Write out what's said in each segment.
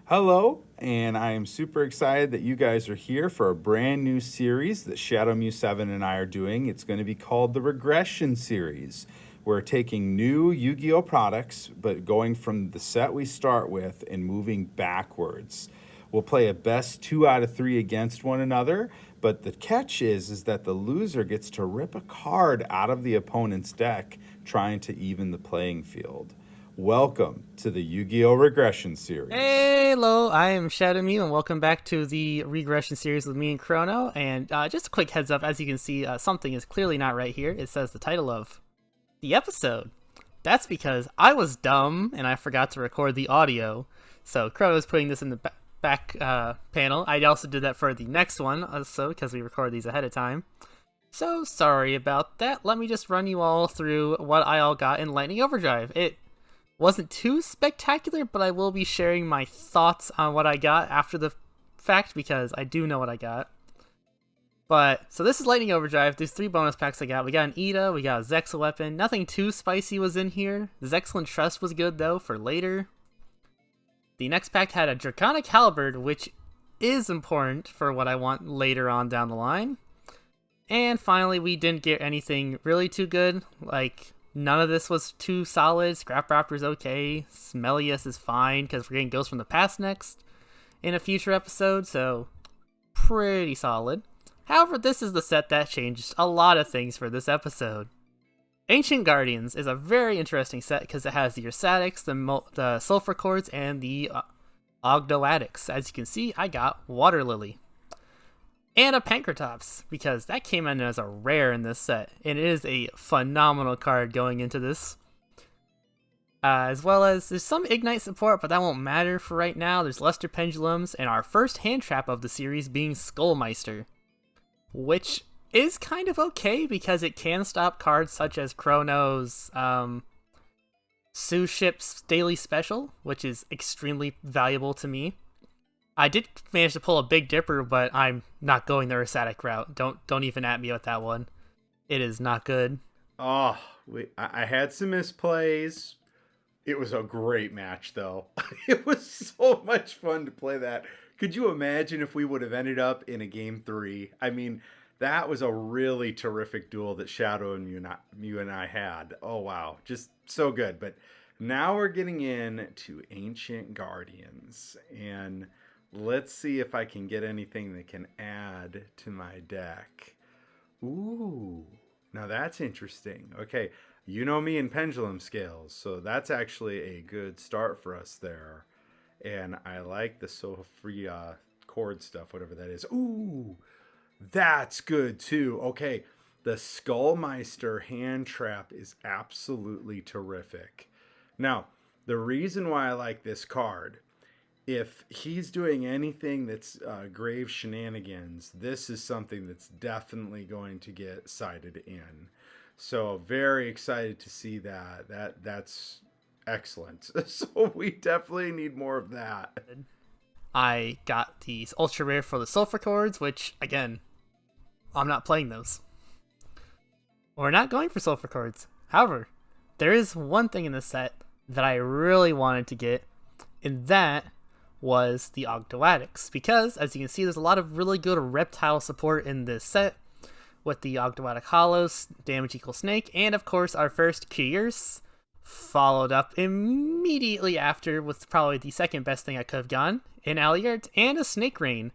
Hello, and I am super excited that you guys are here for a brand new series that Shadowmew7 and I are doing. It's going to be called the Regression Series. We're taking new Yu-Gi-Oh products, but going from the set we start with and moving backwards. We'll play a best 2 out of 3 against one another, but the catch is that the loser gets to rip a card out of the opponent's deck, trying to even the playing field. Welcome to the Yu-Gi-Oh! Regression Series. Hello, I am Shadowmew, and welcome back to the Regression Series with me and Chrono. And just a quick heads up, as you can see, something is clearly not right here. It says the title of the episode. That's because I was dumb and I forgot to record the audio. So Chrono's putting this in the back panel. I also did that for the next one, also because we record these ahead of time. So sorry about that. Let me just run you all through what I all got in Lightning Overdrive. It wasn't too spectacular, but I will be sharing my thoughts on what I got after the fact because I do know what I got. But, so this is Lightning Overdrive. There's 3 bonus packs I got. We got an Ida, we got a Zex weapon. Nothing too spicy was in here. The Zexalent Trust was good, though, for later. The next pack had a Draconic Halberd, which is important for what I want later on down the line. And finally, we didn't get anything really too good, like none of this was too solid. Scrap Raptor's okay. Smellius is fine because we're getting Ghosts from the Past next in a future episode, so pretty solid. However, this is the set that changed a lot of things for this episode. Ancient Guardians is a very interesting set because it has the Ursatics, the Sulfur Cords, and the Ogdoadics. As you can see, I got Water Lily. And a Pankratops, because that came in as a rare in this set, and it is a phenomenal card going into this. As well as, there's some Ignite support, but that won't matter for right now. There's Luster Pendulums, and our first hand trap of the series being Skullmeister, which is kind of okay because it can stop cards such as Chrono's Sue Ship's Daily Special, which is extremely valuable to me. I did manage to pull a Big Dipper, but I'm not going the Ursatic route. Don't even at me with that one. It is not good. Oh, I had some misplays. It was a great match, though. It was so much fun to play that. Could you imagine if we would have ended up in a game 3? I mean, that was a really terrific duel that Shadow and you and I had. Oh, wow. Just so good. But now we're getting into Ancient Guardians. And let's see if I can get anything that can add to my deck. Ooh, now that's interesting. Okay, you know me in pendulum scales, so that's actually a good start for us there. And I like the Sophia chord stuff, whatever that is. Ooh, that's good too. Okay, the Skullmeister hand trap is absolutely terrific. Now, the reason why I like this card, if he's doing anything that's grave shenanigans, this is something that's definitely going to get cited in. So very excited to see that. That's excellent. So we definitely need more of that. I got these Ultra Rare for the Sulfur Cords, which, again, I'm not playing those. We're not going for Sulfur Cords. However, there is one thing in this set that I really wanted to get, and that was the Ogdoadics, because as you can see, there's a lot of really good reptile support in this set with the Ogdoadic Hollows, damage equals snake, and of course our first Kyrs, followed up immediately after with probably the second best thing I could have gotten in Aliart, and a Snake Rain,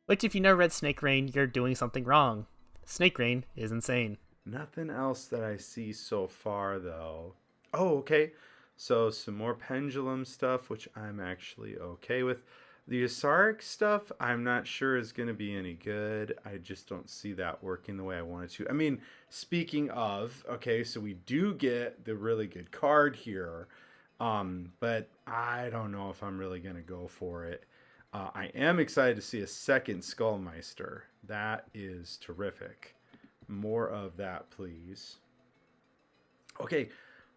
which if you never read Snake Rain, you're doing something wrong. Snake Rain is insane. Nothing else that I see so far, though. Oh, okay. So some more pendulum stuff, which I'm actually okay with. The Asaric stuff, I'm not sure is going to be any good. I just don't see that working the way I want it to. I mean, speaking of, okay, so we do get the really good card here, but I don't know if I'm really going to go for it. I am excited to see a second Skullmeister. That is terrific. More of that, please. Okay,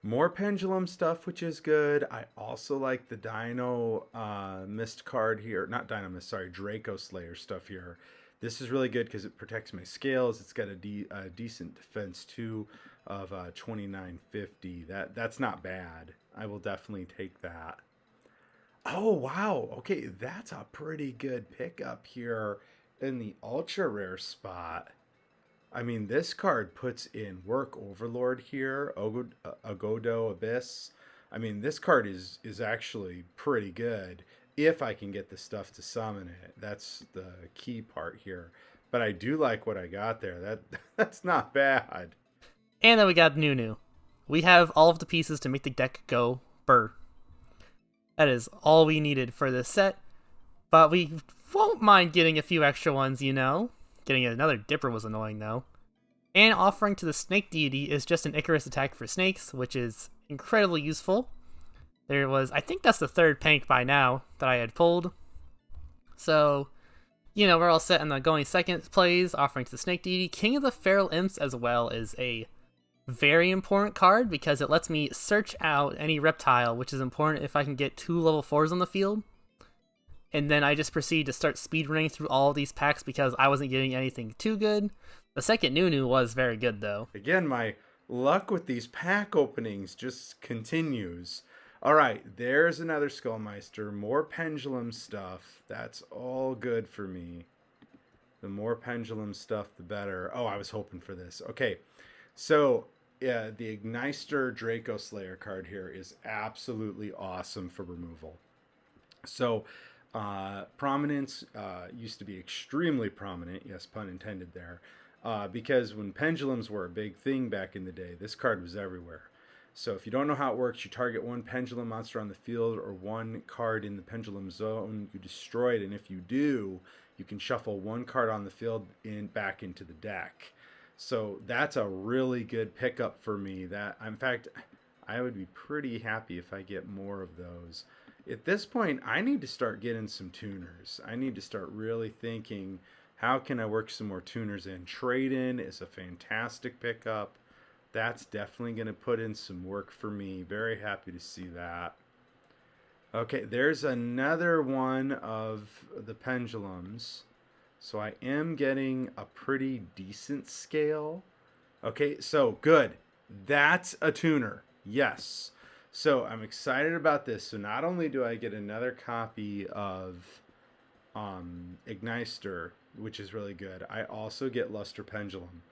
more pendulum stuff, which is good. I also like the Dino Mist card here. Not Dino Mist, sorry, Draco Slayer stuff here. This is really good because it protects my scales. It's got a decent defense too of 2950. That's not bad. I will definitely take that. Oh, wow. Okay, that's a pretty good pickup here in the ultra rare spot. I mean, this card puts in work overlord here, Agodo Abyss. I mean, this card is actually pretty good if I can get the stuff to summon it. That's the key part here. But I do like what I got there. That that's not bad. And then we got Nunu. We have all of the pieces to make the deck go burr. That is all we needed for this set, but we won't mind getting a few extra ones, you know? Getting another Dipper was annoying, though. And offering to the Snake Deity is just an Icarus attack for snakes, which is incredibly useful. There was, I think that's the third Pank by now that I had pulled. So, we're all set in the going second plays, offering to the Snake Deity. King of the Feral Imps as well is a very important card because it lets me search out any reptile, which is important if I can get 2 level 4s on the field. And then I just proceed to start speedrunning through all of these packs because I wasn't getting anything too good. The second Nunu was very good, though. Again, my luck with these pack openings just continues. All right, there's another Skullmeister. More pendulum stuff. That's all good for me. The more pendulum stuff, the better. Oh, I was hoping for this. Okay, so yeah, the Ignister Draco Slayer card here is absolutely awesome for removal. So, prominence used to be extremely prominent. Yes, pun intended there. Because when pendulums were a big thing back in the day, this card was everywhere. So if you don't know how it works, you target one pendulum monster on the field or one card in the pendulum zone, you destroy it, and if you do, you can shuffle one card on the field back into the deck. So that's a really good pickup for me. That, in fact, I would be pretty happy if I get more of those. At this point, I need to start getting some tuners. I need to start really thinking, how can I work some more tuners in? Trade-in is a fantastic pickup. That's definitely going to put in some work for me. Very happy to see that. Okay, there's another one of the pendulums. So I am getting a pretty decent scale. Okay, so good. That's a tuner. Yes. So I'm excited about this. So not only do I get another copy of Ignister, which is really good, I also get Luster Pendulum.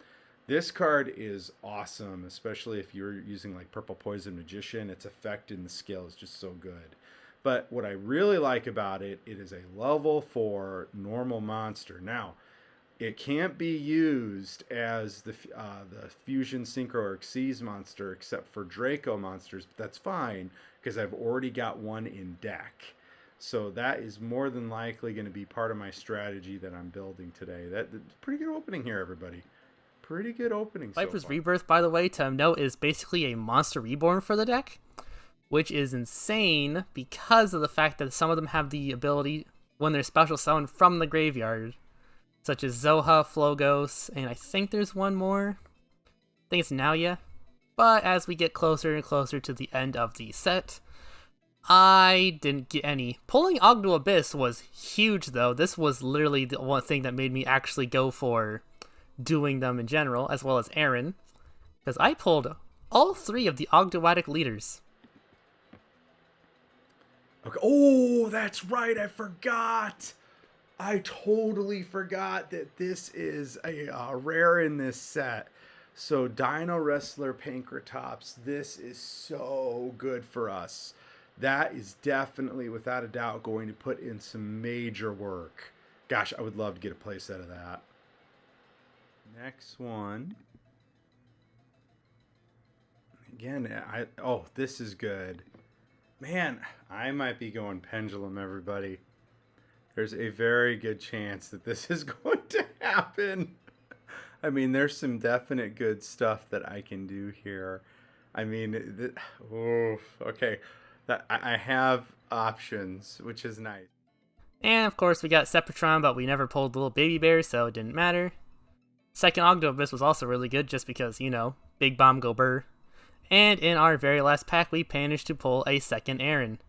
This card is awesome, especially if you're using like Purple Poison Magician. Its effect in the scale is just so good. But what I really like about it, it is a level 4 normal monster. Now, it can't be used as the Fusion Synchro or Xyz monster except for Draco monsters, but that's fine because I've already got one in deck. So that is more than likely going to be part of my strategy that I'm building today. That's pretty good opening here, everybody. Pretty good opening so Viper's far. Rebirth, by the way, to note, is basically a monster reborn for the deck, which is insane because of the fact that some of them have the ability, when they're special summoned from the graveyard, such as Zoha, Flogos, and I think there's one more. I think it's Naoya. But as we get closer and closer to the end of the set, I didn't get any. Pulling Ogdo Abyss was huge, though. This was literally the one thing that made me actually go for doing them in general, as well as Aaron, because I pulled all 3 of the Ogdoadic leaders. Okay. Oh, that's right. I forgot. I totally forgot that this is a rare in this set. So Dino Wrestler Pankratops, this is so good for us. That is definitely, without a doubt, going to put in some major work. Gosh, I would love to get a playset of that. Next one. Again, this is good. Man, I might be going pendulum, everybody. There's a very good chance that this is going to happen. I mean, there's some definite good stuff that I can do here. I mean, okay. I have options, which is nice. And of course, we got Sepratron, but we never pulled Little Baby Bear, so it didn't matter. Second Ogdo Abyss was also really good, just because, Big Bomb go burr. And in our very last pack, we managed to pull a second Aaron.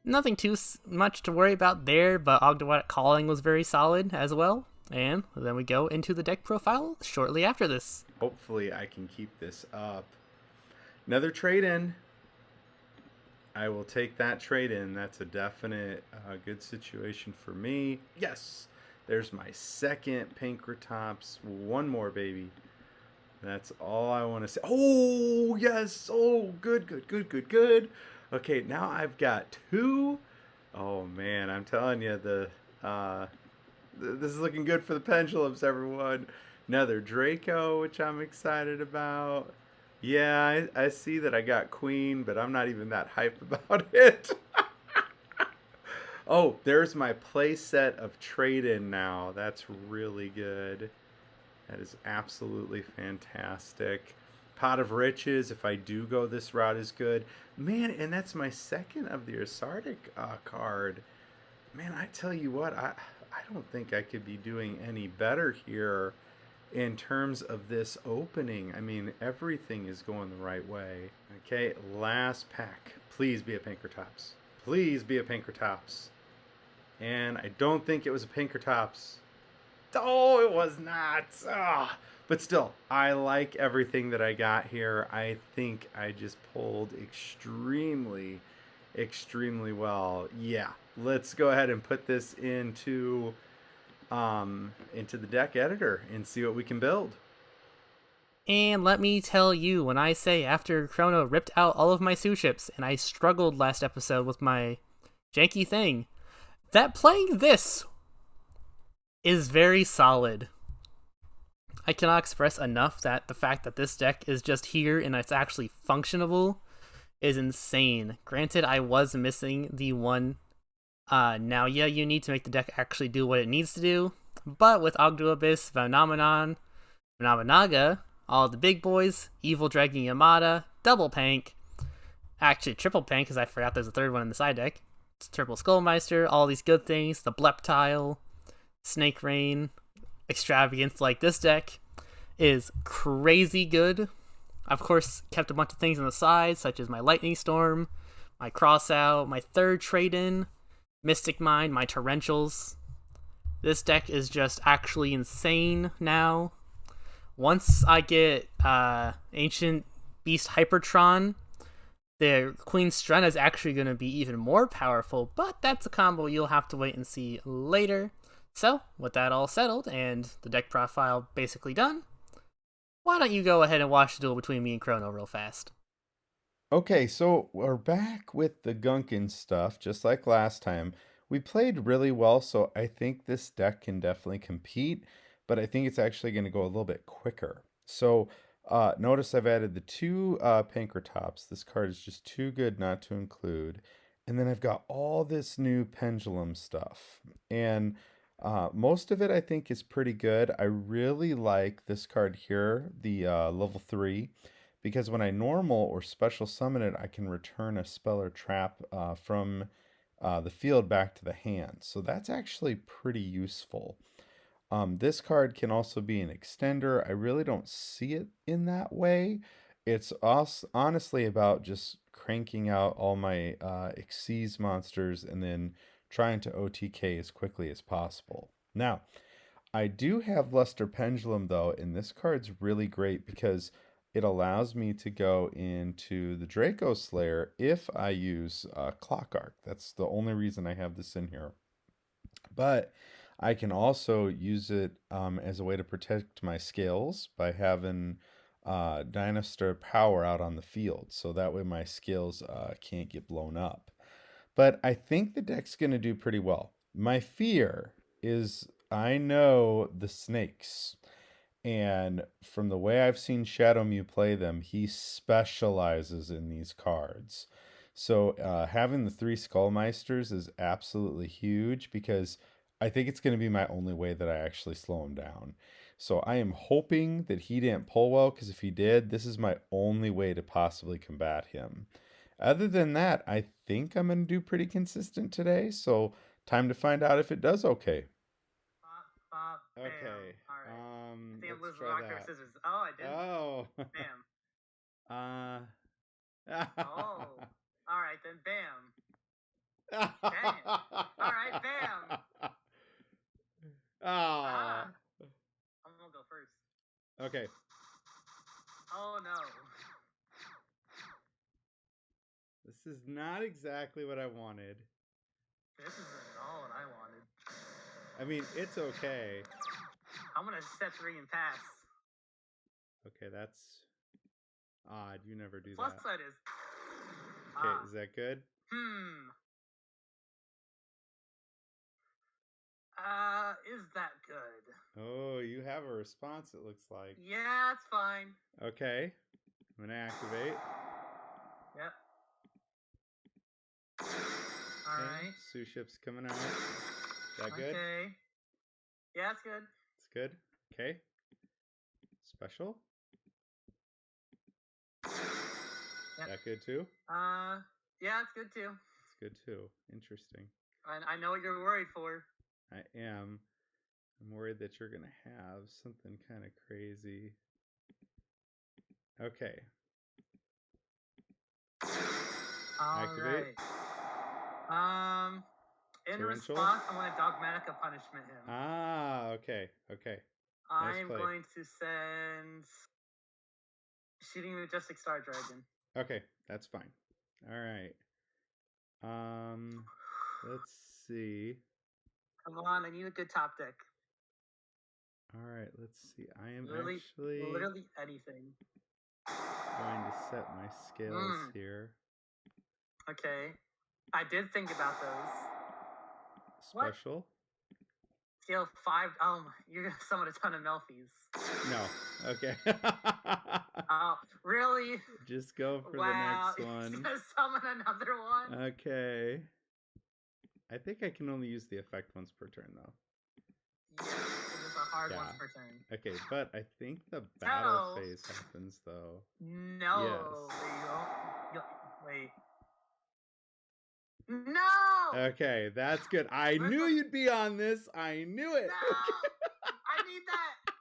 Nothing too much to worry about there, but Ogdoadic Calling was very solid as well. And then we go into the deck profile shortly after this. Hopefully I can keep this up. Another trade-in. I will take that trade in. That's a definite good situation for me. Yes, there's my second Pankratops. One more, baby. That's all I want to say. Oh, yes. Oh, good, good, good, good, good. Okay, now I've got two. Oh, man, I'm telling you, this is looking good for the pendulums, everyone. Another Draco, which I'm excited about. Yeah, I see that I got Queen, but I'm not even that hype about it. Oh, there's my play set of trade in now. That's really good. That is absolutely fantastic. Pot of Riches, if I do go this route, is good. Man, and that's my second of the Asardic card. Man, I tell you what, I don't think I could be doing any better here in terms of this opening. I mean, everything is going the right way. Okay, last pack. Please be a Pankratops. Please be a Pankratops. And I don't think it was a Pankratops. Oh, it was not. Ah. But still, I like everything that I got here. I think I just pulled extremely, extremely well. Yeah, let's go ahead and put this into the deck editor and see what we can build. And let me tell you, when I say after Chrono ripped out all of my Sue ships, and I struggled last episode with my janky thing, that playing this is very solid. I cannot express enough that the fact that this deck is just here and it's actually functionable is insane. Granted, I was missing the one now yeah, you need to make the deck actually do what it needs to do, but with Ogdo Abyss, Phenomenon, Phenomenaga, all the big boys, Evil Dragon Yamada, Double Pank, actually Triple Pank because I forgot there's a third one in the side deck, it's Triple Skullmeister, all these good things, the Bleptile, Snake Rain, Extravagance, like this deck is crazy good. Of course, kept a bunch of things on the side, such as my Lightning Storm, my Crossout, my third trade-in, Mystic Mind, my Torrentials. This deck is just actually insane now. Once I get Ancient Beast Hypertron, the Queen Strena is actually going to be even more powerful, but that's a combo you'll have to wait and see later. So, with that all settled and the deck profile basically done, why don't you go ahead and watch the duel between me and Chrono real fast? Okay, so we're back with the Gunkin stuff, just like last time. We played really well, so I think this deck can definitely compete, but I think it's actually going to go a little bit quicker. So notice I've added the two Pankratops. This card is just too good not to include. And then I've got all this new pendulum stuff. And most of it I think is pretty good. I really like this card here, the level 3, because when I normal or special summon it, I can return a spell or trap from the field back to the hand. So that's actually pretty useful. This card can also be an extender. I really don't see it in that way. It's honestly about just cranking out all my Xyz monsters and then trying to OTK as quickly as possible. Now, I do have Luster Pendulum though, and this card's really great because it allows me to go into the Draco Slayer if I use Clock Arc. That's the only reason I have this in here. But I can also use it as a way to protect my scales by having Dynastar Power out on the field. So that way my scales can't get blown up. But I think the deck's going to do pretty well. My fear is I know the snakes. And from the way I've seen Shadowmew play them, he specializes in these cards. So having the three Skullmeisters is absolutely huge because I think it's going to be my only way that I actually slow him down. So I am hoping that he didn't pull well because if he did, this is my only way to possibly combat him. Other than that, I think I'm going to do pretty consistent today. So time to find out if it does okay. Bop, bop, bam. Okay. Alright. I think I'm Let's losing try rock, paper, that. scissors. Oh, I didn't. Oh. Bam. uh. Oh. Alright, then bam. Dang it. Alright, bam. Oh. Aha. I'm gonna go first. Okay. Oh no. Let's This is not exactly what I wanted. This isn't all what I wanted. I mean, it's okay. I'm gonna set 3 and pass. Okay, that's odd. You never do Plus that. side is. Okay, is that good? Is that good? Oh, you have a response, it looks like. Yeah, it's fine. Okay. I'm gonna activate. Yep. Alright. Sue ship's coming out. Is that good? Okay. Yeah, it's good. It's good. Okay. Special. Yep. That good too? Yeah, it's good too. It's good too. Interesting. I know what you're worried for. I am. I'm worried that you're gonna have something kind of crazy. Okay. Activate. Right. In Torrential. response, I'm gonna Dogmatica punishment him. Okay. Okay. I'm going to send Shooting Majestic Star Dragon. Okay, that's fine. All right. Let's see. Come on, I need a good top deck. All right, let's see. I am literally anything. Going to set my scales here. Okay. I did think about those. Special. What? Scale 5. You're gonna summon a ton of Melfies. No. Okay. Oh, really? Just go for the next one. He's gonna summon another one? Okay. I think I can only use the effect once per turn, though. Yeah, it is a hard once per turn. Okay, but I think the battle phase happens, though. No. Yes. Wait. No! Okay, that's good. I knew you'd be on this. I knew it. No! I need that.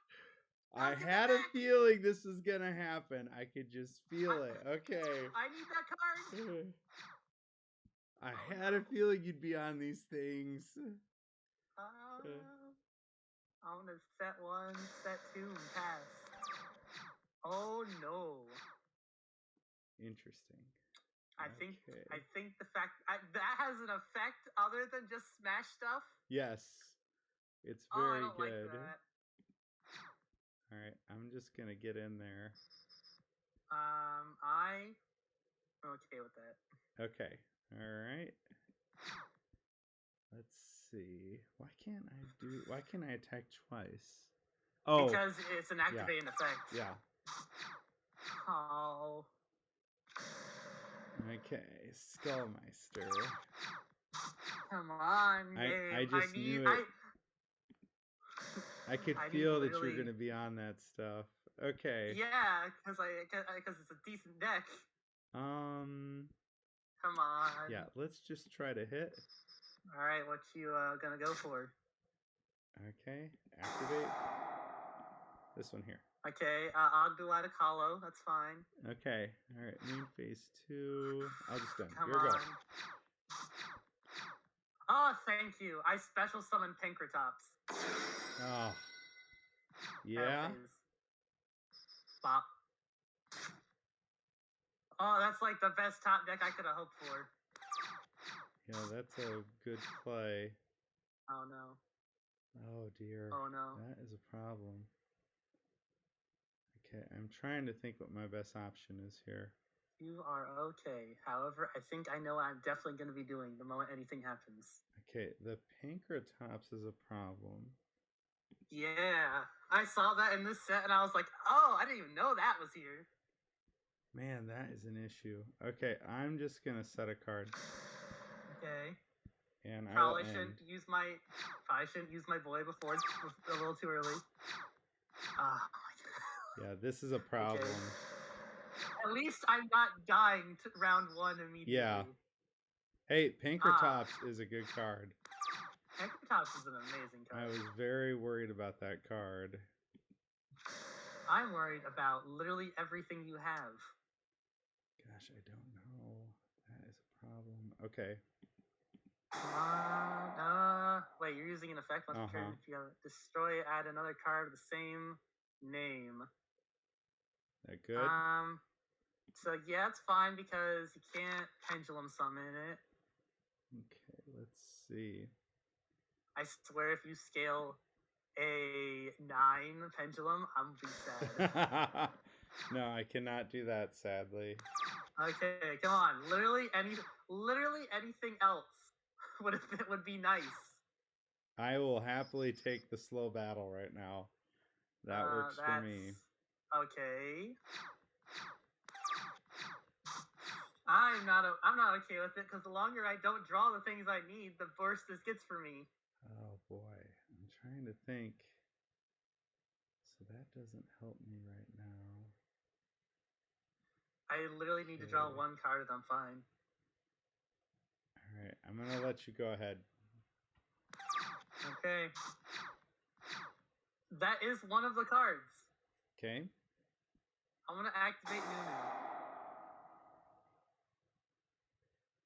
I had a feeling this was going to happen. I could just feel it. Okay. I need that card. I had a feeling you'd be on these things. I'm going to set 1, set 2, and pass. Oh, no. Interesting. I think the fact that has an effect other than just smash stuff. Yes, it's very I don't good. Like that. All right, I'm just gonna get in there. I'm okay with that. Okay, all right. Let's see. Why can't I attack twice? Oh, because it's an activating effect. Yeah. Oh. Okay, Skullmeister. Come on, I just knew it. I could feel that you're gonna be on that stuff. Okay. Yeah, because it's a decent deck. Come on. Yeah, let's just try to hit. All right, what you gonna go for? Okay, activate this one here. Okay, Ogdulite Hollow, that's fine. Okay, all right, main phase 2. I'll just done. Come Here we go. Oh, thank you. I special summon Pankratops. Oh. Yeah? Bop. Oh, that's like the best top deck I could have hoped for. Yeah, that's a good play. Oh, no. Oh, dear. Oh, no. That is a problem. Okay, I'm trying to think what my best option is here. You are okay. However, I think I know what I'm definitely going to be doing the moment anything happens. Okay, the Pankratops is a problem. Yeah, I saw that in this set and I was like, oh, I didn't even know that was here. Man, that is an issue. Okay, I'm just going to set a card. Okay. And probably shouldn't use my boy before it's a little too early. Oh my god. Yeah, this is a problem. Okay. At least I'm not dying to round 1 immediately. Yeah. Hey, Pankratops is a good card. Pankratops is an amazing card. I was very worried about that card. I'm worried about literally everything you have. Gosh, I don't know. That is a problem. Okay. Wait, you're using an effect on the turn. If you have destroy, add another card with the same name. That good? So yeah, it's fine because you can't pendulum summon it. Okay, let's see. I swear if you scale a 9 pendulum, I'm gonna be sad. No, I cannot do that, sadly. Okay, come on. Literally anything else would be nice. I will happily take the slow battle right now. That works for me. Okay. I'm not okay with it because the longer I don't draw the things I need, the worse this gets for me. Oh boy, I'm trying to think. So that doesn't help me right now. I literally need to draw one card and I'm fine. All right, I'm gonna let you go ahead. Okay. That is one of the cards. Okay. I'm gonna activate Nunu.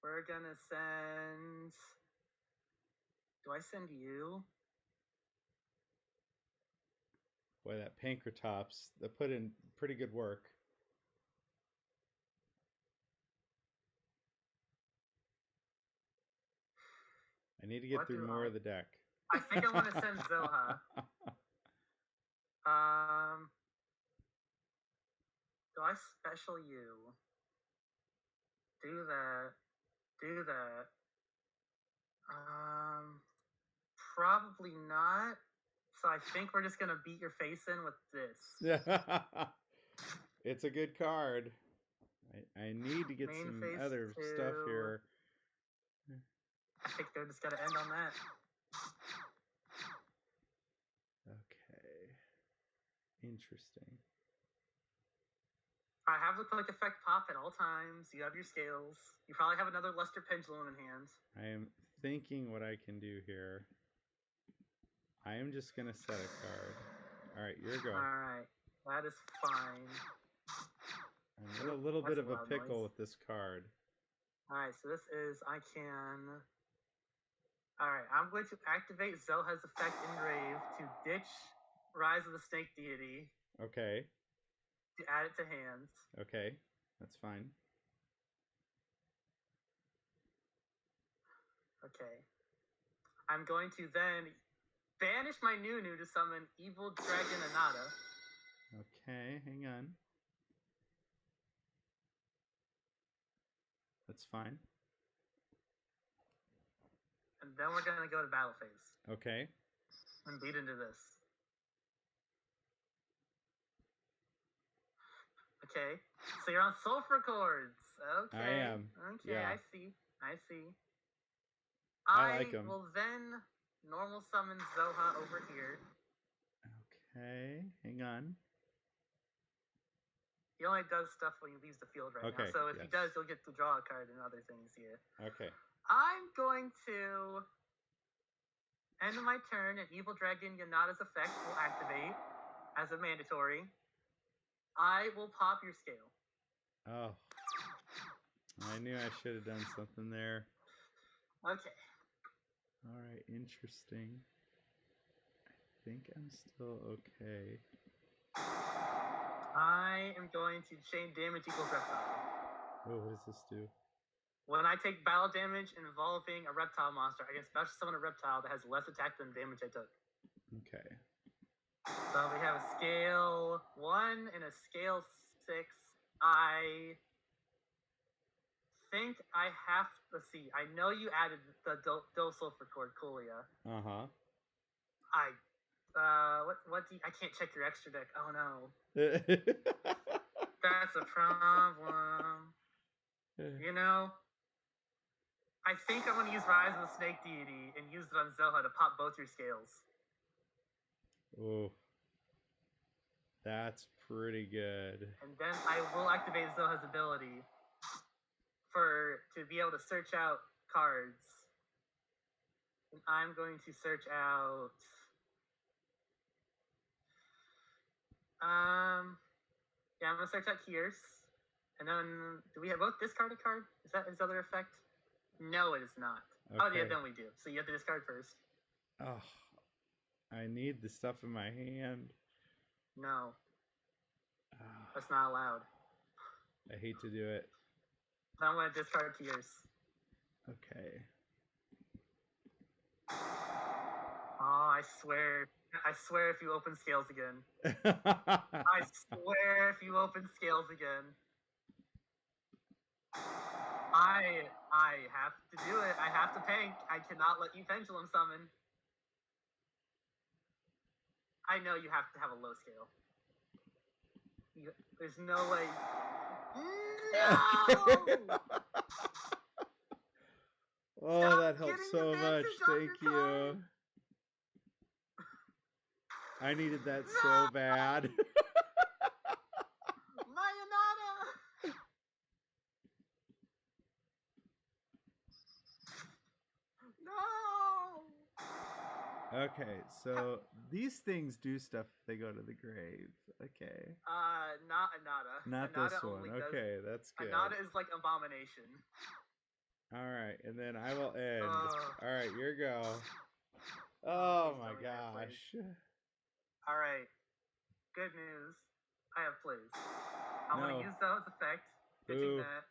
We're gonna send. Do I send you? Boy, that Pankratops, they put in pretty good work. I need to get through more of the deck. I think I want to send Zoha. Do I special you? Do that. Do that. Probably not. So I think we're just gonna beat your face in with this. It's a good card. I need to get some other stuff here. I think they're just gonna end on that. Okay. Interesting. I have the click effect pop at all times. You have your scales. You probably have another Luster Pendulum in hand. I am thinking what I can do here. I am just going to set a card. All right, your go. All right. That is fine. I'm in a little bit of a pickle with this card. All right, so this is, I can... All right, I'm going to activate Zelha's effect Engrave to ditch Rise of the Snake Deity. Okay. To add it to hand. Okay, that's fine. Okay. I'm going to then banish my Nunu to summon Evil Dragon Anata. Okay, hang on. That's fine. And then we're going to go to battle phase. Okay. And beat into this. Okay. So you're on Sulfur Chords. Okay. I am. Okay, yeah. I see. I like them. Will then normal summon Zoha over here. Okay, hang on. He only does stuff when he leaves the field right now. So if he does, you'll get to draw a card and other things here. Okay. I'm going to end my turn, and Evil Dragon Yanada's effect will activate as a mandatory. I will pop your scale. Oh. I knew I should have done something there. Okay. All right, interesting. I think I'm still okay. I am going to chain damage equals reptile. Oh, what does this do? When I take battle damage involving a reptile monster, I can special summon a reptile that has less attack than the damage I took. Okay. So we have a scale 1 and a scale 6. I think I have to see. I know you added the Sulfur Chord Colia. Uh-huh. What do you, I can't check your extra deck. Oh no. That's a problem. You know, I think I'm going to use Rise of the Snake Deity and use it on Zoha to pop both your scales. Oh. That's pretty good. And then I will activate Zoha's ability to be able to search out cards. And I'm going to search out... Yeah, I'm going to search out Kier's. And then, do we have both discard a card? Is that his other effect? No, it is not. Okay. Oh, yeah, then we do. So you have to discard first. Oh, I need the stuff in my hand. No. That's not allowed. I hate to do it. Then I'm going to discard tears. Okay. Oh, I swear if you open scales again. I swear if you open scales again. I have to do it. I have to tank. I cannot let you pendulum summon. I know you have to have a low scale. There's no way. No! Oh, Stop that helps so much. Thank you. I needed that so bad. Mayonnaise! No! Okay, so these things do stuff if they go to the grave. Okay. Not Anada. Not Anada this one. Okay, that's good. Anada is like Abomination. Alright, and then I will end. Alright, your go. Oh my gosh. Alright. Good news. I have plays. I want to use those effect. Pitching that.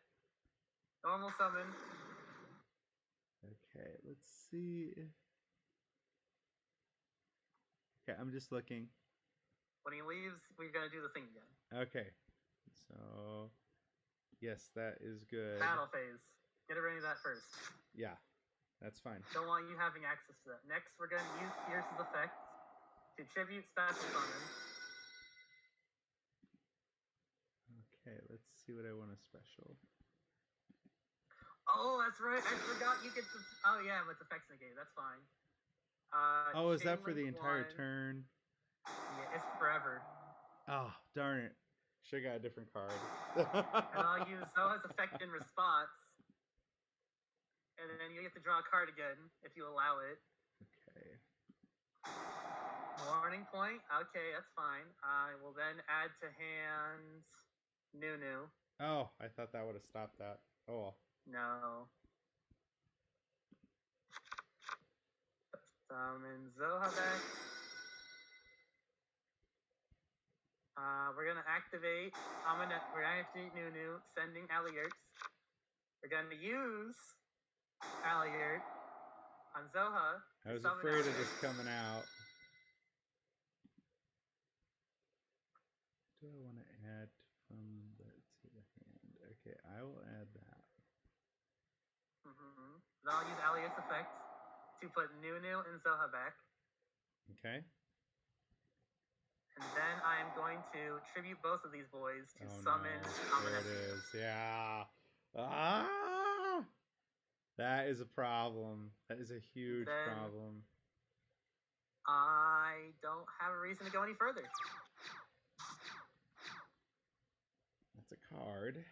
Normal summon. Okay, let's see. Okay, I'm just looking. When he leaves, we're going to do the thing again. Okay. So, yes, that is good. Battle phase. Get rid of that first. Yeah, that's fine. Don't want you having access to that. Next, we're going to use Pierce's effect to tribute special summon. Okay, let's see what I want to special. Oh, that's right. I forgot you get the... Oh, yeah, with effects negate. That's fine. Oh, is that for the entire turn? Yeah, it's forever. Oh, darn it. Should have got a different card. And I'll use Zoha's effect in response. And then you get to draw a card again, if you allow it. Okay. Warning point. Okay, that's fine. I will then add to hand Nunu. Oh, I thought that would have stopped that. Oh well. No. Summon Zoha back. We're gonna activate. We're gonna activate Nunu, sending Alierts. We're gonna use Aliert on Zoha. I was afraid of this coming out. Do I want to add from the to the hand? Okay, I will add that. Mm-hmm. Then I'll use Aliert's effect to put Nunu and Zoha back. Okay. And then I am going to tribute both of these boys to summon Amanesia. There it is. Yeah. Ah! That is a problem. That is a huge problem. I don't have a reason to go any further. That's a card.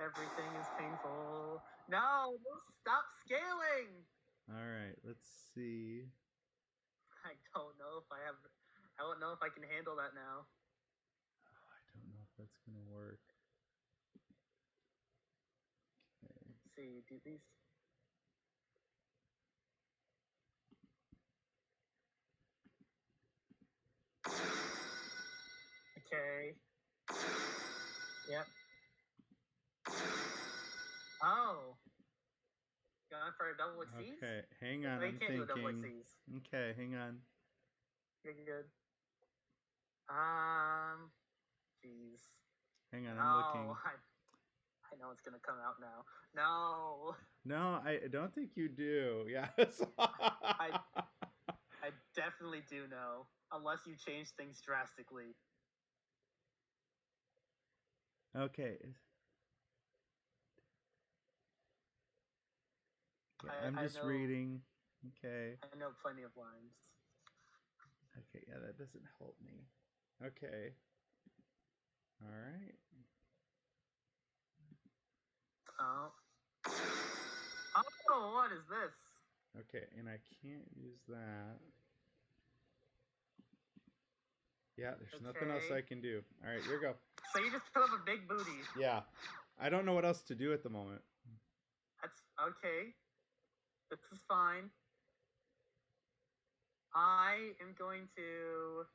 Everything is painful. No, stop scaling! Alright, let's see. I don't know if I don't know if I can handle that now. Oh, I don't know if that's gonna work. Okay. Let's see, do these... Okay. Yep. Oh. Going for a double exceeds? Okay, hang on, I'm thinking. Okay, hang on. You're good. Jeez. Hang on, I'm looking. I know it's gonna come out now. No. No, I don't think you do. Yes. I definitely do know, unless you change things drastically. Okay. I'm just reading. Okay. I know plenty of lines. Okay, yeah, that doesn't help me. Okay. All right. Oh. Oh, what is this? Okay, and I can't use that. Yeah, there's nothing else I can do. All right, here we go. So you just put up a big booty. Yeah. I don't know what else to do at the moment. That's okay. This is fine. I am going to...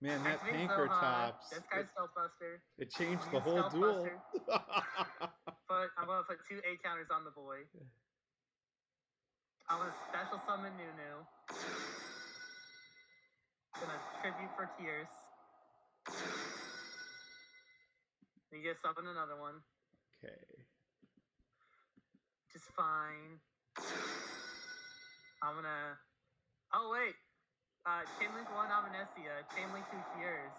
Man, that activate Panker Zoha. Tops. This guy's Stealth Buster. It changed I'm the gonna whole Stealth duel. But I'm going to put 2 A counters on the boy. I'm going to special summon Nunu. Gonna tribute for Tears. You get summon another one. Okay. Which is fine. I'm gonna... Oh, wait. Chainlink 1 Amnesia, Chainlink 2 Tears.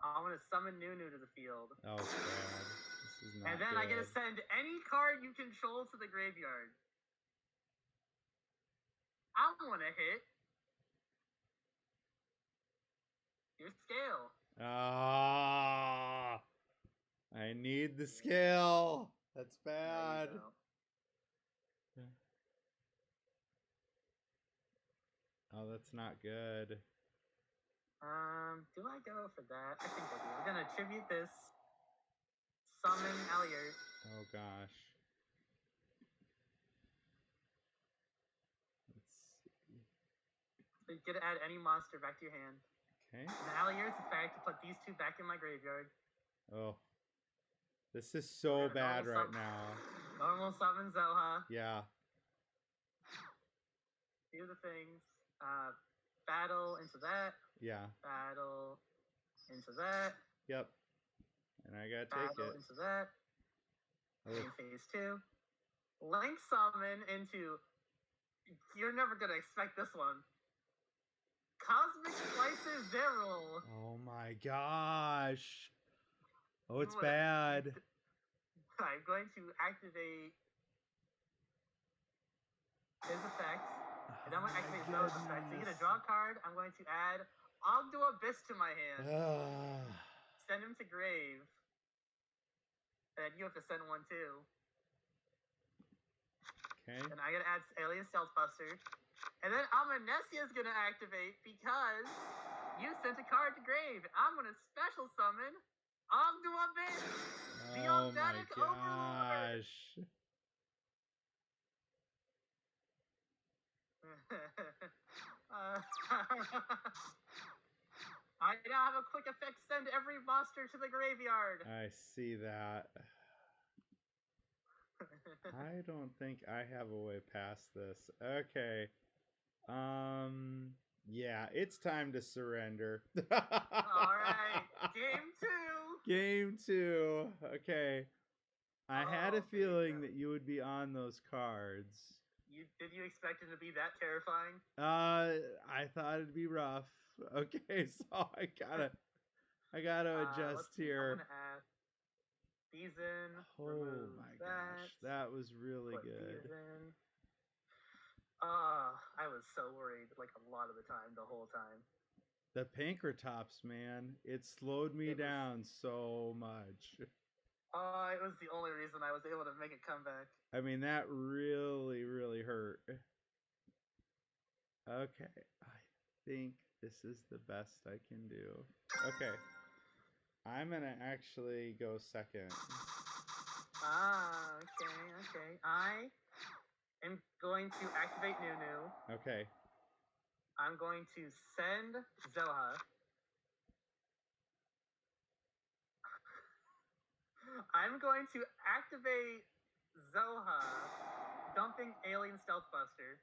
I'm gonna summon Nunu to the field. Oh, God. This is not And then good. I get to send any card you control to the graveyard. I want to hit your scale. Ah, I need the scale. That's bad. Oh, that's not good. Do I go for that? I think I do. We're gonna tribute this. Summon Alliert. Oh gosh. Let's see. So you get to add any monster back to your hand. Okay. And Allier's effect to put these 2 back in my graveyard. Oh. This is so bad right now. Normal summon Zoha. Yeah. Do the things. Battle into that. Yeah. Battle into that. Yep. And I gotta take Battle it. into that. Oh. In phase 2. Link summon into... You're never gonna expect this one. Cosmic Slicer Zero. Oh my gosh. Oh, it's bad. I'm going to activate his effect. And I'm going to activate Zo's effect. So you get a draw card. I'm going to add Ogdo Abyss to my hand. Send him to grave. And you have to send one too. Okay. And I gotta add Alien Stealth Buster. And then Amnesia is gonna activate because you sent a card to grave. I'm gonna special summon Ogdo Abyss. The Oh my Ogdatic Overlord. gosh. I now have a quick effect, send every monster to the graveyard. I see that. I don't think I have a way past this. Okay. Yeah, it's time to surrender. Alright, game 2. Game 2. Okay. I had a feeling that you would be on those cards. Did you expect it to be that terrifying? I thought it'd be rough. Okay, so I gotta adjust here. I'm gonna add these in. Oh my gosh, that was really good. These in. I was so worried, like a lot of the time, the whole time. The Panker Tops, man, it slowed me down so much. It was the only reason I was able to make a comeback. I mean, that really, really hurt. Okay, I think this is the best I can do. Okay, I'm gonna actually go second. Okay. I am going to activate Nunu. Okay. I'm going to send Zoha. I'm going to activate Zoha, dumping Alien Stealth Buster.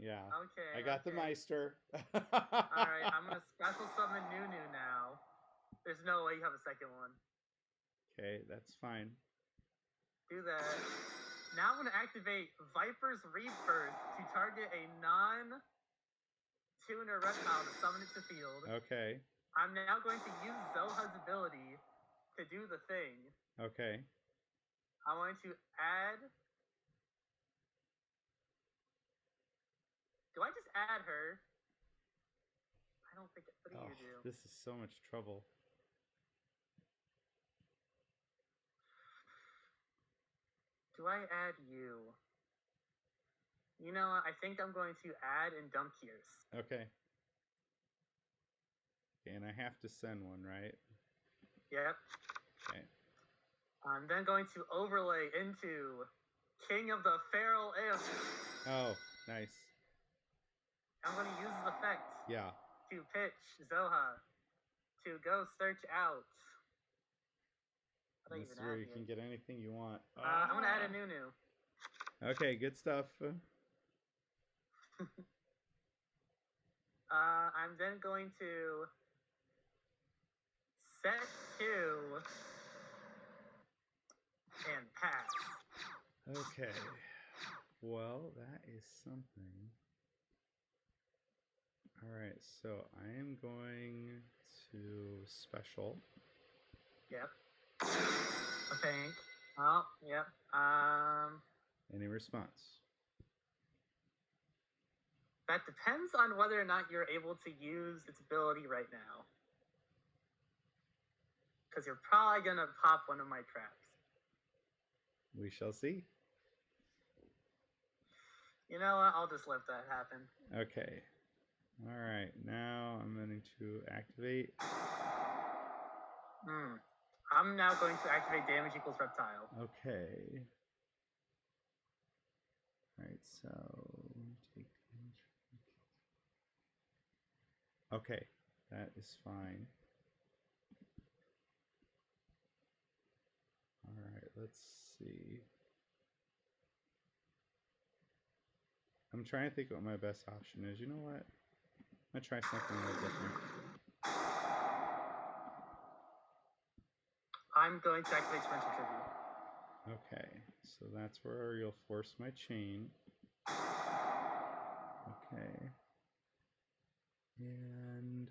Yeah. Okay. I got the Meister. Alright, I'm going to special summon Nunu now. There's no way you have a second one. Okay, that's fine. Do that. Now I'm going to activate Viper's Rebirth to target a non-tuner reptile to summon it to field. Okay. I'm now going to use Zoha's ability to do the thing. Okay. I'm going to add... Do I just add her? I don't think... What do you do? This is so much trouble. Do I add you? You know what? I think I'm going to add and dump Kier's. Okay. And I have to send one, right? Yep. Okay. I'm then going to overlay into King of the Feral Imps. Oh, nice. I'm going to use his effect Yeah. to pitch Zoha to go search out. What do I This is even where add you here? can get anything you want. I'm going to add a Nunu. Okay, good stuff. I'm then going to set 2 and pass. Okay. Well, that is something. Alright, so I am going to special. Yep. A pink. Oh, yep. Any response? That depends on whether or not you're able to use its ability right now. Because you're probably going to pop one of my traps. We shall see. You know what? I'll just let that happen. Okay. Alright, now I'm going to activate. I'm now going to activate damage equals reptile. Okay. Alright, so take damage. Okay, that is fine. Alright, let's see. I'm trying to think what my best option is. You know what? I'm going to try something a little different. I'm going to activate Torrential Tribute. Okay, so that's where you'll force my chain. Okay. And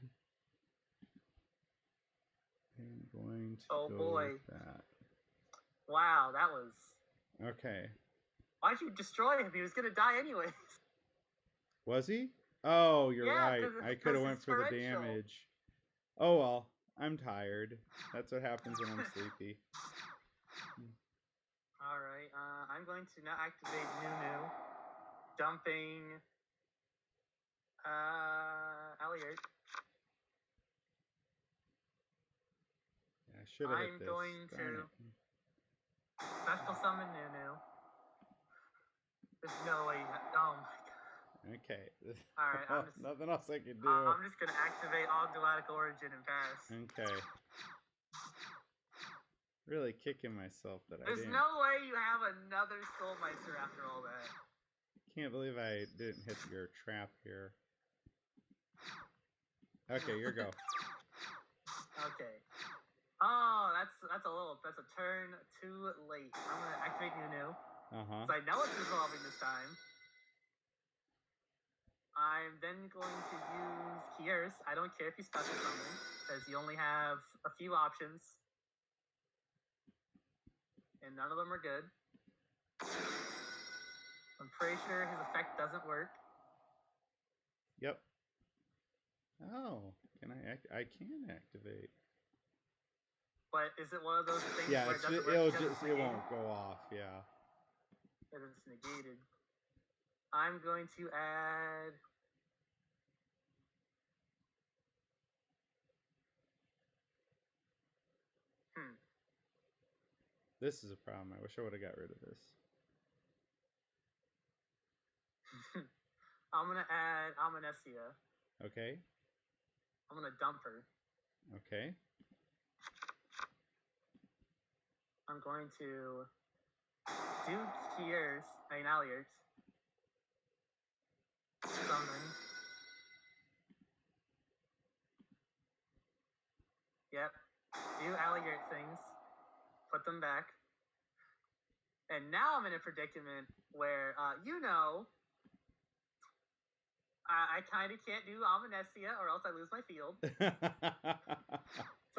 I'm going to go with that. Wow, that was... Okay. Why'd you destroy him? He was going to die anyways. Was he? Oh, you're right. I could have 'cause went it's for the torrential. damage. Oh well, I'm tired. That's what happens when I'm sleepy. Alright, I'm going to now activate Nunu, dumping Alliert. Yeah, I should have hit I'm this. going Darn to it. special summon Nunu. There's no way you oh my god. Okay. Alright, I'm just... Nothing else I can do. I'm just going to activate Ogdoatic Origin and pass. Okay. Really kicking myself that I There's didn't. no way you have another Skullmeister after all that. Can't believe I didn't hit your trap here. Okay, your go. Okay. Oh, that's a turn too late. I'm gonna activate Nunu. Uh-huh. So I know it's resolving this time. I'm then going to use Kier's. I don't care if you special summon, because you only have a few options. And none of them are good. I'm pretty sure his effect doesn't work. Yep. Oh, can I can activate. But is it one of those things Yeah, where it doesn't work it'll because it's it negated? won't go off, yeah. Because it's negated. I'm going to add... This is a problem. I wish I would have got rid of this. I'm going to add Amanesia. Okay. I'm going to dump her. Okay. I'm going to do Alliert. Summon. Yep. Do Alliert things. Put them back. And now I'm in a predicament where, I kind of can't do Amanesia or else I lose my field. So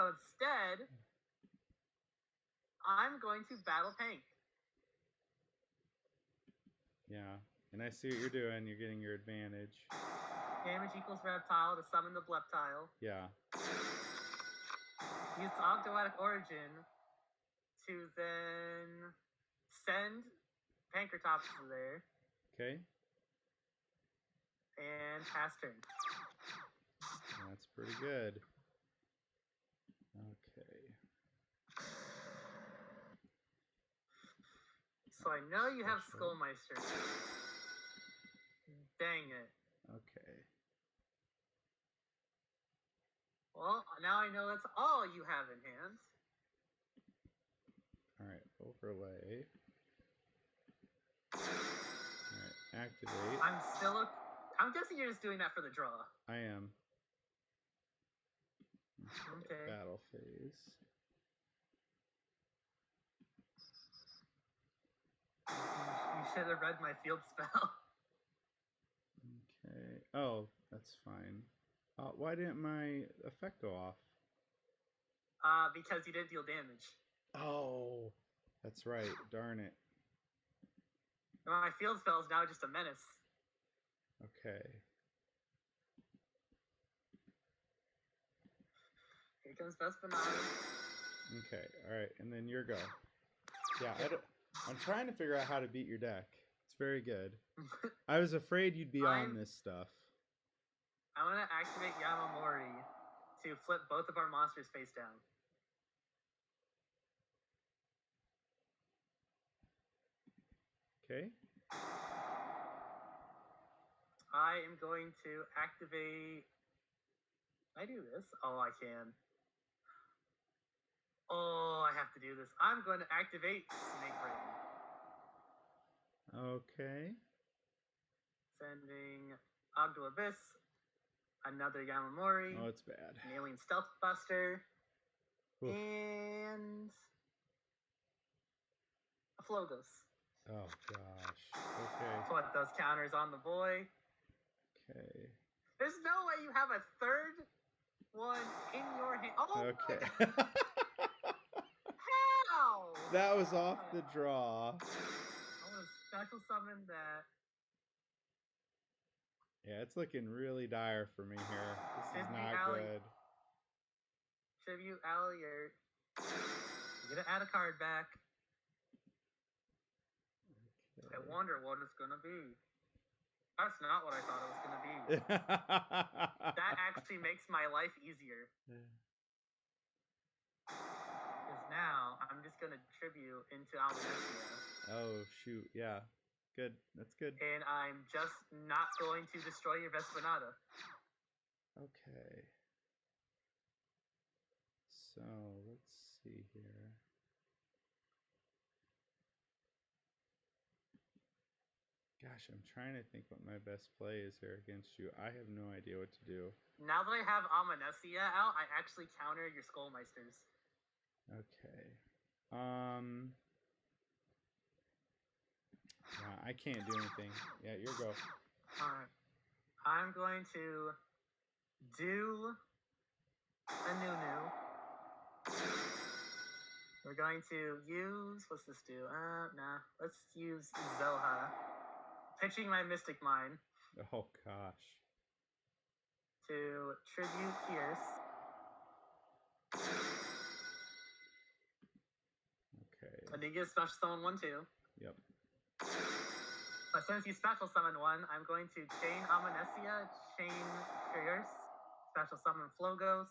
instead, I'm going to battle Pank. Yeah, and I see what you're doing. You're getting your advantage. Damage equals reptile to summon the bleptile. Yeah. Use Ogdoatic Origin to then send Pankratops to there. Okay. And pass turn. That's pretty good. Okay. So I know you have Special. Skullmeister. Dang it. Okay. Well, now I know that's all you have in hand. Alright, overlay. Alright, activate. I'm guessing you're just doing that for the draw. I am. Okay. Battle phase. You should have read my field spell. Okay. Oh, that's fine. Why didn't my effect go off? Because you didn't deal damage. Oh, that's right. Darn it. My field spell is now just a menace. Okay. Here comes Vespanada. Okay. All right, and then your go. Yeah, I'm trying to figure out how to beat your deck. It's very good. I was afraid you'd be on this stuff. I'm gonna activate Yamamori to flip both of our monsters face down. Okay. I am going to activate. Can I do this? Oh, I can. Oh, I have to do this. I'm going to activate Snake Rain. Okay. Sending Ogdo Abyss, another Yamamori. Oh, it's bad. An Alien Stealth Buster. Oof. And a Flogos. Oh, gosh. Okay. Put those counters on the boy. Okay. There's no way you have a third one in your hand. Oh, Okay. How? That was off the draw. I want to special summon that. Yeah, it's looking really dire for me here. This is not good. Tribute Allier. You're gonna add a card back. Okay. I wonder what it's gonna be. That's not what I thought it was gonna be. That actually makes my life easier. Because now I'm just gonna tribute into Almanessia. Oh shoot, yeah. Good. That's good. And I'm just not going to destroy your Vespanada. Okay. So let's see here. Gosh, I'm trying to think what my best play is here against you. I have no idea what to do. Now that I have Almanessia out, I actually counter your Skullmeisters. Okay. Yeah, I can't do anything. Yeah, your go. Alright. I'm going to do a Nunu. We're going to use, what's this do? Nah. Let's use Zoha. Pitching my Mystic Mine Oh gosh. to tribute Pierce. Okay. I did get a special summon one too. Yep. But since you special summon one, I'm going to chain Amanesia, chain Pierce, special summon Flogos.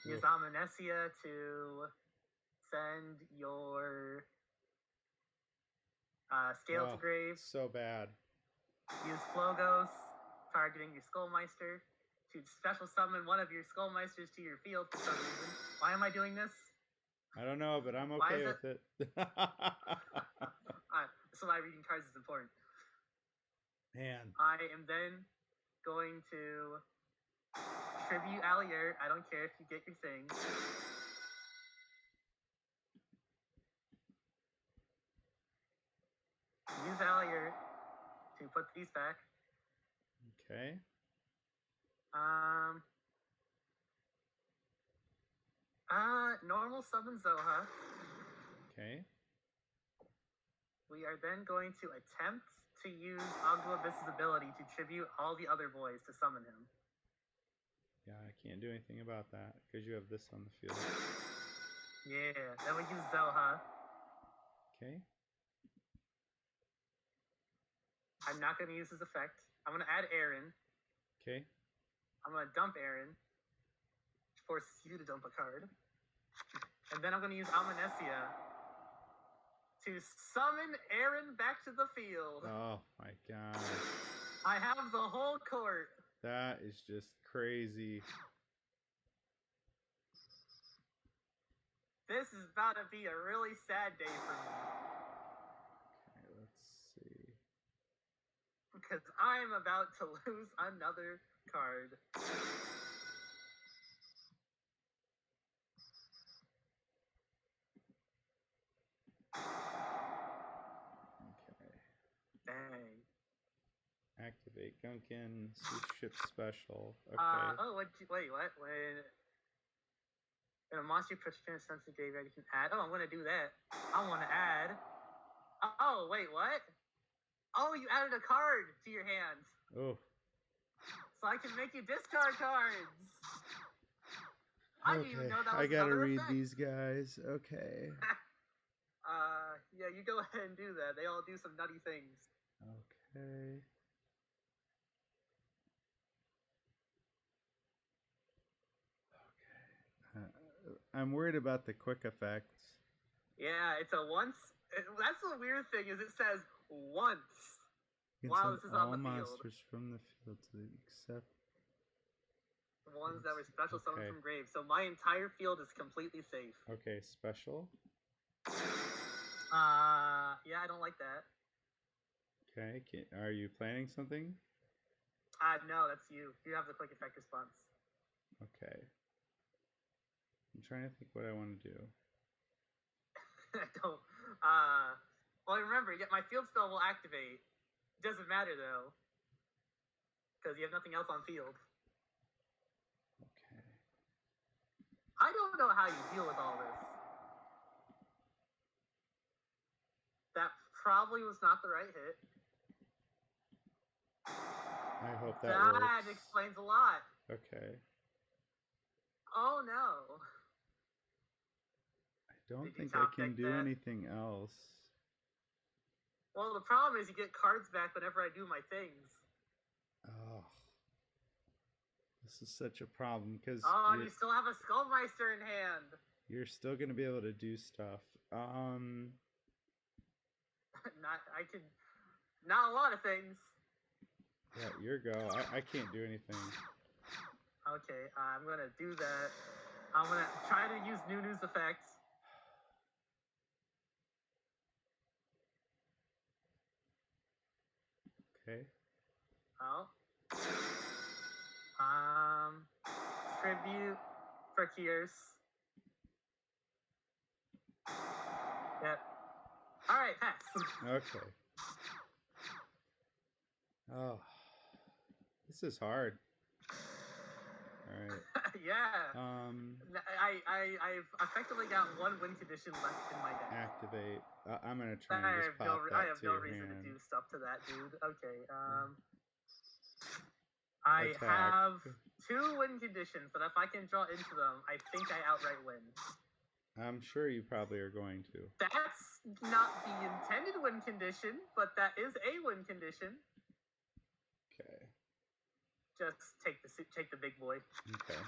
Use Amanesia to send your Scale to Grave. So bad. Use Flogos, targeting your Skullmeister, to special summon one of your Skullmeisters to your field for some reason. Why am I doing this? I don't know, but I'm okay with it. So why reading cards is important. Man. I am then going to tribute Allier. I don't care if you get your thing. Use Allier to put these back. Okay. Normal summon Zoha. Okay. We are then going to attempt to use Ogdo Abyss's ability to tribute all the other boys to summon him. Yeah, I can't do anything about that because you have this on the field. Yeah, then we use Zoha. Okay. I'm not going to use his effect. I'm going to add Aaron. Okay. I'm going to dump Aaron, which forces you to dump a card. And then I'm going to use Amanesia to summon Aaron back to the field. Oh my god. I have the whole court. That is just crazy. This is about to be a really sad day for me. Okay, let's see. Because I'm about to lose another card. Okay. Dang. Activate Gunkin, ship special. Okay. Oh, wait, what? When a monster puts in a sense of graveyard, you can add. Oh, I'm gonna do that. I want to add. Oh, wait, what? Oh, you added a card to your hand. Oh. So I can make you discard cards. I didn't even know that was I gotta another read effect. these guys. Okay. Yeah, you go ahead and do that. They all do some nutty things. Okay. I'm worried about the quick effects. Yeah, it's a once. That's the weird thing is it says once. You can While send this is all on the field. monsters from the field to accept. The ones that were special summoned Okay. from grave. So my entire field is completely safe. Okay, special. Yeah, I don't like that. Okay, are you planning something? No, that's you. You have the quick effect response. Okay. I'm trying to think what I want to do. I don't. Well, remember, my field spell will activate. It doesn't matter though, because you have nothing else on field. Okay. I don't know how you deal with all this. That probably was not the right hit. I hope that That works. explains a lot. Okay. Oh no. I don't Did you think I top can deck do that? anything else. Well, the problem is you get cards back whenever I do my things. Oh. This is such a problem because Oh, and you still have a Skullmeister in hand. you're still going to be able to do stuff. Not a lot of things. Yeah, your go. I can't do anything. Okay, I'm gonna do that. I'm gonna try to use Nunu's effects. Okay. Oh. Tribute for Kiers. Yep. Alright, pass. Okay. Oh. This is hard. Alright. Yeah. I've effectively got one win condition left in my deck. Activate. I'm going to try and just pop that I have to no your reason hand. to do stuff to that dude. Okay, I Attack. have 2 win conditions, but if I can draw into them, I think I outright win. I'm sure you probably are going to. That's not the intended win condition, but that is a win condition. Okay. Just take the big boy. Okay.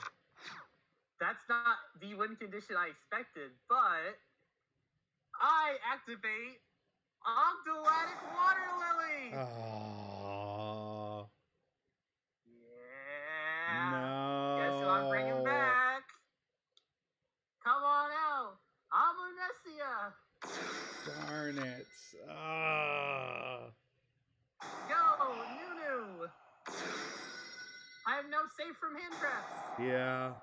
That's not the win condition I expected, but I activate Ogdalatic Water Lily! Oh. Yeah! No. Guess who I'm bringing back? Come on out! Amunesia! Darn it. Ah. Go, Nunu! I am now safe from hand traps! Yeah.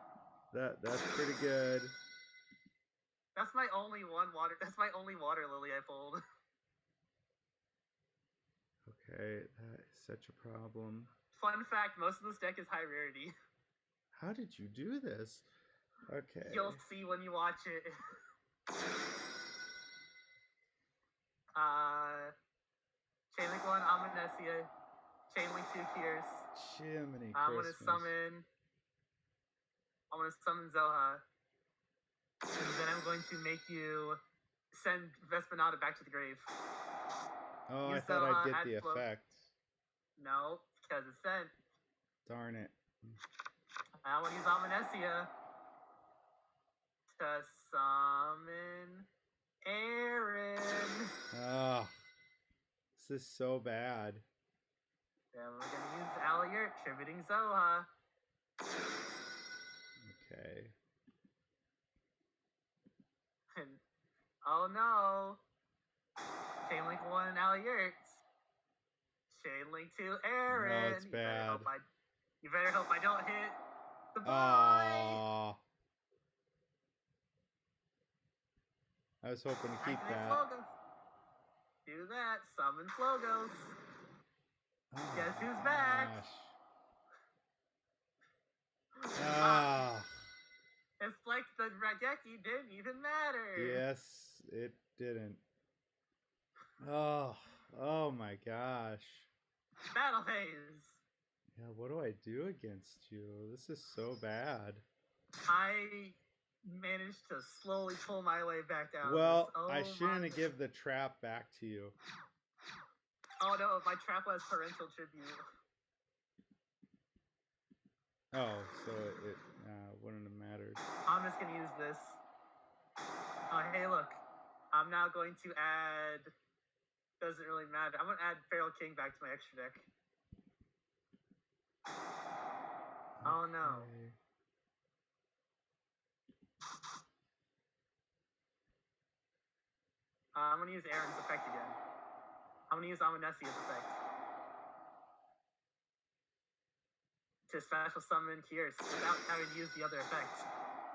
That's pretty good. That's my only water lily I pulled. Okay, that is such a problem. Fun fact, most of this deck is high rarity. How did you do this? Okay. You'll see when you watch it. Chainlink 1, Amunesia. Chainlink 2, Kiers. Jiminy I'm Christmas. gonna summon Zoha. And then I'm going to make you send Vespanada back to the grave. Oh, I Use thought Zoha, I'd get add the float. effect. No, because it's sent. Darn it. I want to use Amunesia to summon Aaron. is so bad. Yeah, we're gonna use Alliert, tributing Zoha. Okay. And, oh no! Chain Link 1 and Alliert. Chain Link 2 Aaron. No, it's bad. You better hope I don't hit the boy! Aww. I was hoping to keep Activate that. Flogos. Do that. Summon Flogos. Oh Guess who's back? Ah. It's like the Raigeki didn't even matter. Yes, it didn't. Oh my gosh. Battle phase. Yeah, what do I do against you? This is so bad. I managed to slowly pull my way back down. Well, I shouldn't give the trap back to you. Oh no, my trap was parental tribute. Oh, so it wouldn't have mattered. I'm just gonna use this. Oh, hey, look. I'm now going to add... Doesn't really matter. I'm gonna add Feral King back to my extra deck. Oh no. I'm gonna use Aaron's effect again. I'm gonna use Amanesi's effect. To special summon Kierce without having to use the other effect.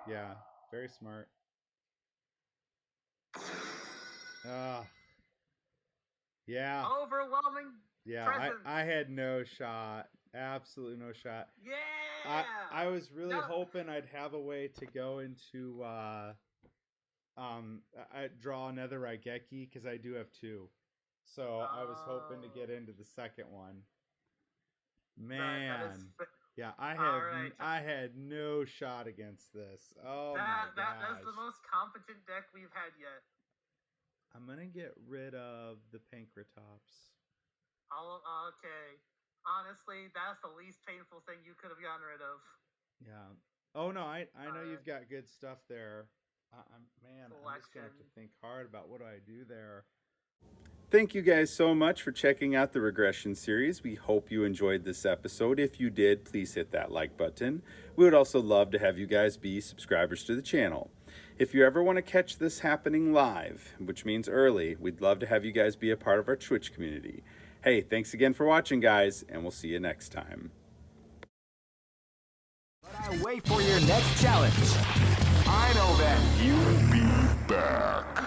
Yeah, very smart. Yeah. Overwhelming. Yeah, I had no shot. Absolutely no shot. Yeah. I was really hoping I'd have a way to go into I draw another Raigeki because I do have two. So I was hoping to get into the second one. Man. Yeah, I had no shot against this. Oh my gosh. That's the most competent deck we've had yet. I'm gonna get rid of the Pankratops. Okay. Honestly, that's the least painful thing you could have gotten rid of. Yeah. Oh no, I know you've got good stuff there. I'm just gonna have to think hard about what do I do there. Thank you guys so much for checking out the Regression Series. We hope you enjoyed this episode. If you did, please hit that like button. We would also love to have you guys be subscribers to the channel. If you ever want to catch this happening live, which means early, we'd love to have you guys be a part of our Twitch community. Hey, thanks again for watching, guys, and we'll see you next time. But I wait for your next challenge. I know that you'll be back.